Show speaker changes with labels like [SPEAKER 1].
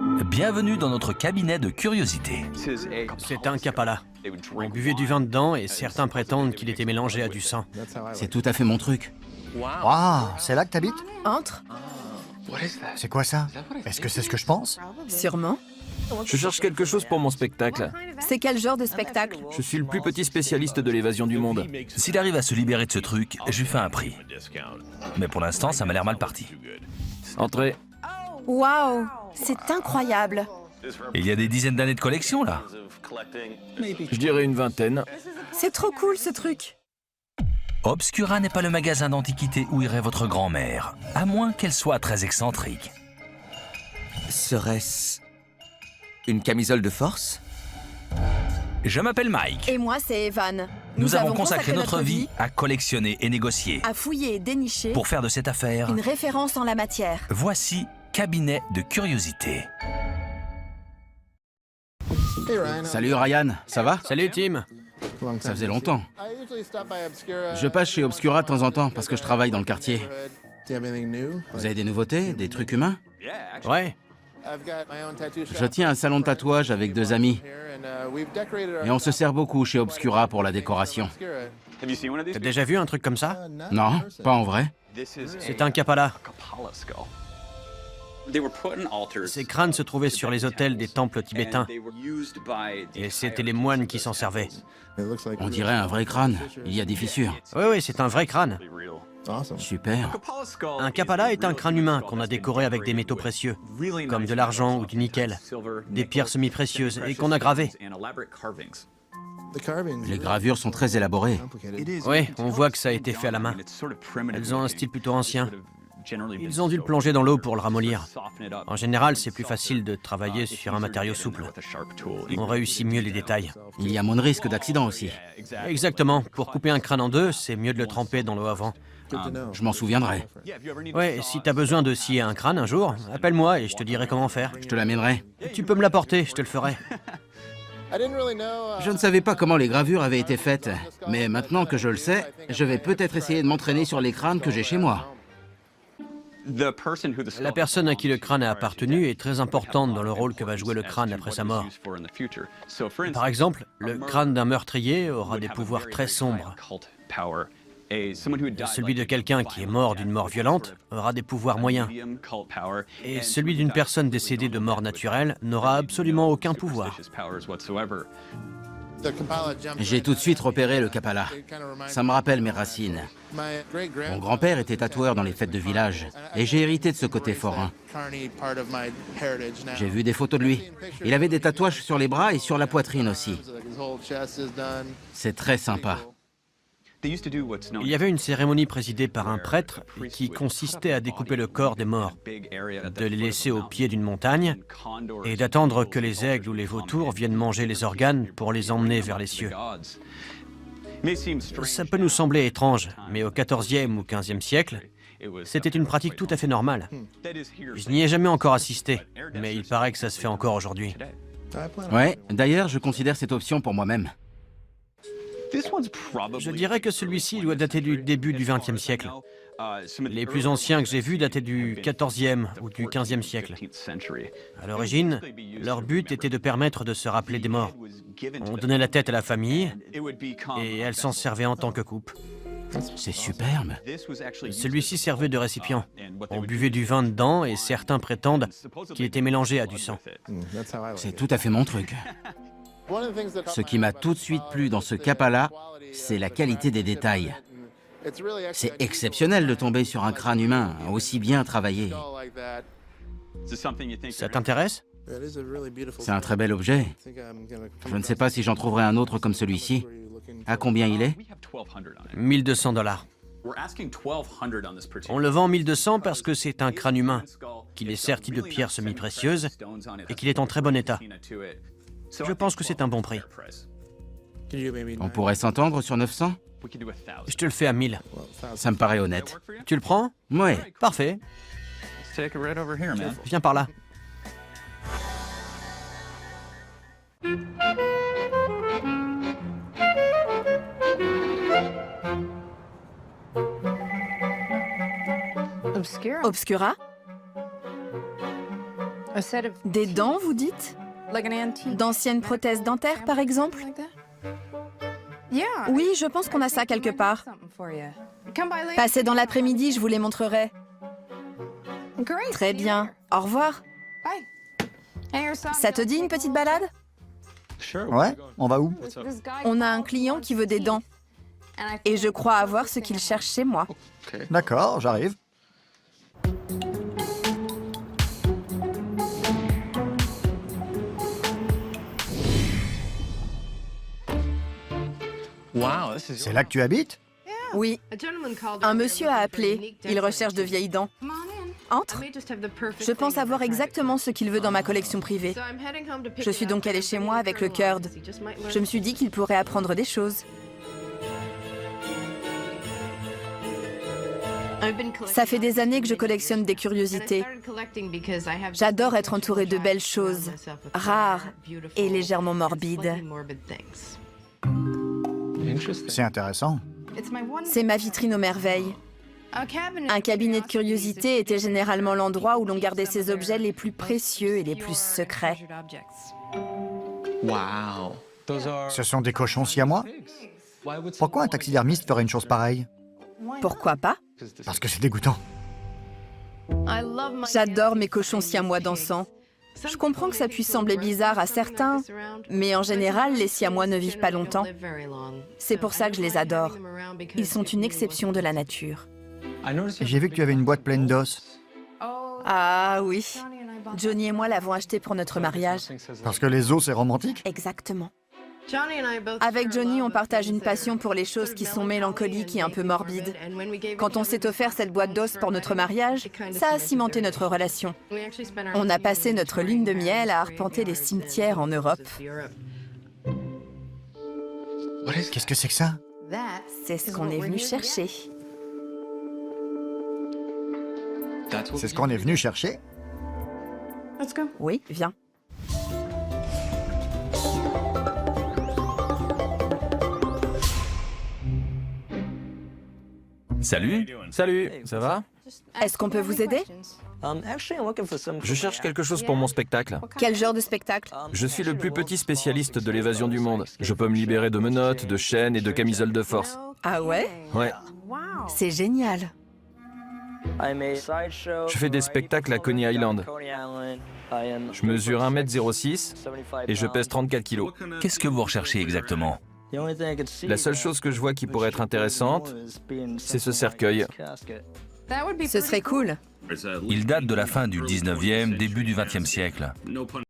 [SPEAKER 1] Bienvenue dans notre cabinet de curiosité.
[SPEAKER 2] C'est un Kapala. On buvait du vin dedans et certains prétendent qu'il était mélangé à du sang.
[SPEAKER 3] C'est tout à fait mon truc.
[SPEAKER 4] Waouh, c'est là que t'habites?
[SPEAKER 5] Entre,
[SPEAKER 4] C'est quoi ça? Est-ce que c'est ce que je pense?
[SPEAKER 5] sûrement.
[SPEAKER 6] Je cherche quelque chose pour mon spectacle.
[SPEAKER 5] C'est quel genre de spectacle?
[SPEAKER 6] Je suis le plus petit spécialiste de l'évasion du monde.
[SPEAKER 1] S'il arrive à se libérer de ce truc, je lui fais un prix. Mais pour l'instant, ça m'a l'air mal parti.
[SPEAKER 6] Entrez.
[SPEAKER 5] Waouh, c'est incroyable.
[SPEAKER 1] Il y a des dizaines d'années de collection, là.
[SPEAKER 6] Je dirais une vingtaine.
[SPEAKER 5] C'est trop cool ce truc.
[SPEAKER 1] Obscura n'est pas le magasin d'antiquités où irait votre grand-mère, à moins qu'elle soit très excentrique.
[SPEAKER 3] Serait-ce une camisole de force?
[SPEAKER 1] Je m'appelle Mike.
[SPEAKER 5] Et moi, c'est Evan.
[SPEAKER 1] Nous avons consacré notre vie à collectionner et négocier.
[SPEAKER 5] à fouiller et dénicher
[SPEAKER 1] Pour faire de cette affaire,
[SPEAKER 5] une référence en la matière.
[SPEAKER 1] voici Cabinet de curiosité.
[SPEAKER 3] Salut Ryan, ça va?
[SPEAKER 2] Salut Tim.
[SPEAKER 3] Ça faisait longtemps. Je passe chez Obscura de temps en temps parce que je travaille dans le quartier. Vous avez des nouveautés, des trucs humains?
[SPEAKER 2] Ouais,
[SPEAKER 3] Je tiens un salon de tatouage avec 2 amis et on se sert beaucoup chez Obscura pour la décoration.
[SPEAKER 2] t'as déjà vu un truc comme ça?
[SPEAKER 3] Non, pas en vrai.
[SPEAKER 2] C'est un Kapala. Ces crânes se trouvaient sur les autels des temples tibétains et c'était les moines qui s'en servaient.
[SPEAKER 3] On dirait un vrai crâne. Il y a des fissures.
[SPEAKER 2] Oui, c'est un vrai crâne.
[SPEAKER 3] Super.
[SPEAKER 2] Un Kapala est un crâne humain qu'on a décoré avec des métaux précieux, comme de l'argent ou du nickel, des pierres semi-précieuses et qu'on a gravé.
[SPEAKER 3] Les gravures sont très élaborées.
[SPEAKER 2] Oui, on voit que ça a été fait à la main. Elles ont un style plutôt ancien. Ils ont dû le plonger dans l'eau pour le ramollir. En général, c'est plus facile de travailler sur un matériau souple. On réussit mieux les détails.
[SPEAKER 3] Il y a moins de risque d'accident aussi.
[SPEAKER 2] Exactement. Pour couper un crâne en deux, c'est mieux de le tremper dans l'eau avant.
[SPEAKER 3] Je m'en souviendrai.
[SPEAKER 2] Ouais, si t'as besoin de scier un crâne un jour, appelle-moi et je te dirai comment faire.
[SPEAKER 3] Je te l'amènerai.
[SPEAKER 2] Tu peux me l'apporter, je te le ferai.
[SPEAKER 3] Je ne savais pas comment les gravures avaient été faites, mais maintenant que je le sais, je vais peut-être essayer de m'entraîner sur les crânes que j'ai chez moi.
[SPEAKER 2] La personne à qui le crâne a appartenu est très importante dans le rôle que va jouer le crâne après sa mort. Par exemple, le crâne d'un meurtrier aura des pouvoirs très sombres. Celui de quelqu'un qui est mort d'une mort violente aura des pouvoirs moyens. Et celui d'une personne décédée de mort naturelle n'aura absolument aucun pouvoir.
[SPEAKER 3] J'ai tout de suite repéré le Kapala. Ça me rappelle mes racines. Mon grand-père était tatoueur dans les fêtes de village et j'ai hérité de ce côté forain. J'ai vu des photos de lui. Il avait des tatouages sur les bras et sur la poitrine aussi. C'est très sympa.
[SPEAKER 2] Il y avait une cérémonie présidée par un prêtre qui consistait à découper le corps des morts, de les laisser au pied d'une montagne et d'attendre que les aigles ou les vautours viennent manger les organes pour les emmener vers les cieux. Ça peut nous sembler étrange, mais au XIVe ou XVe siècle, c'était une pratique tout à fait normale. Je n'y ai jamais encore assisté, mais il paraît que ça se fait encore aujourd'hui.
[SPEAKER 3] Ouais, d'ailleurs, je considère cette option pour moi-même.
[SPEAKER 2] Je dirais que celui-ci doit dater du début du XXe siècle. Les plus anciens que j'ai vus dataient du XIVe ou du XVe siècle. À l'origine, leur but était de permettre de se rappeler des morts. On donnait la tête à la famille et elle s'en servait en tant que coupe.
[SPEAKER 3] C'est superbe.
[SPEAKER 2] Celui-ci servait de récipient. On buvait du vin dedans et certains prétendent qu'il était mélangé à du sang.
[SPEAKER 3] C'est tout à fait mon truc. Ce qui m'a tout de suite plu dans ce Kapala, c'est la qualité des détails. C'est exceptionnel de tomber sur un crâne humain aussi bien travaillé.
[SPEAKER 2] Ça t'intéresse?
[SPEAKER 3] C'est un très bel objet. Je ne sais pas si j'en trouverai un autre comme celui-ci. À combien il est?
[SPEAKER 2] 1200 $. On le vend 1200 parce que c'est un crâne humain, qu'il est serti de pierres semi-précieuses et qu'il est en très bon état. Je pense que c'est un bon prix.
[SPEAKER 3] On pourrait s'entendre sur 900?
[SPEAKER 2] Je te le fais à 1000.
[SPEAKER 3] Ça me paraît honnête.
[SPEAKER 2] Tu le prends?
[SPEAKER 3] Ouais.
[SPEAKER 2] Parfait. Viens par là.
[SPEAKER 5] Obscura? Des dents, vous dites? D'anciennes prothèses dentaires, par exemple? Oui, je pense qu'on a ça quelque part. Passez dans l'après-midi, je vous les montrerai. Très bien. Au revoir. Ça te dit une petite balade?
[SPEAKER 4] Ouais, on va où?
[SPEAKER 5] On a un client qui veut des dents. Et je crois avoir ce qu'il cherche chez moi.
[SPEAKER 4] D'accord, j'arrive. C'est là que tu habites?
[SPEAKER 5] Oui, un monsieur a appelé. Il recherche de vieilles dents. Entre. Je pense avoir exactement ce qu'il veut dans ma collection privée. Je suis donc allée chez moi avec le Kurd. Je me suis dit qu'il pourrait apprendre des choses. Ça fait des années que je collectionne des curiosités. J'adore être entourée de belles choses, rares et légèrement morbides.
[SPEAKER 4] C'est intéressant.
[SPEAKER 5] C'est ma vitrine aux merveilles. Un cabinet de curiosités était généralement l'endroit où l'on gardait ses objets les plus précieux et les plus secrets.
[SPEAKER 4] Ce sont des cochons siamois? Pourquoi un taxidermiste ferait une chose pareille?
[SPEAKER 5] Pourquoi pas?
[SPEAKER 4] Parce que c'est dégoûtant.
[SPEAKER 5] J'adore mes cochons siamois dansants. Je comprends que ça puisse sembler bizarre à certains, mais en général, les siamois ne vivent pas longtemps. C'est pour ça que je les adore. Ils sont une exception de la nature.
[SPEAKER 4] J'ai vu que tu avais une boîte pleine d'os.
[SPEAKER 5] Ah oui. Johnny et moi l'avons acheté pour notre mariage.
[SPEAKER 4] Parce que les os, c'est romantique?
[SPEAKER 5] Exactement. Avec Johnny, on partage une passion pour les choses qui sont mélancoliques et un peu morbides. Quand on s'est offert cette boîte d'os pour notre mariage, ça a cimenté notre relation. On a passé notre lune de miel à arpenter les cimetières en Europe.
[SPEAKER 4] Qu'est-ce que c'est que ça?
[SPEAKER 5] C'est ce qu'on est venu chercher.
[SPEAKER 4] C'est ce qu'on est venu chercher?
[SPEAKER 5] Oui, viens.
[SPEAKER 1] Salut.
[SPEAKER 6] Salut, ça va?
[SPEAKER 5] Est-ce qu'on peut vous aider?
[SPEAKER 6] Je cherche quelque chose pour mon spectacle.
[SPEAKER 5] Quel genre de spectacle?
[SPEAKER 6] Je suis le plus petit spécialiste de l'évasion du monde. Je peux me libérer de menottes, de chaînes et de camisoles de force.
[SPEAKER 5] Ah ouais?
[SPEAKER 6] Ouais.
[SPEAKER 5] C'est génial.
[SPEAKER 6] Je fais des spectacles à Coney Island. Je mesure 1m06 et je pèse 34 kilos.
[SPEAKER 1] Qu'est-ce que vous recherchez exactement?
[SPEAKER 6] La seule chose que je vois qui pourrait être intéressante, c'est ce cercueil.
[SPEAKER 5] Ce serait cool.
[SPEAKER 1] Il date de la fin du 19e, début du 20e siècle.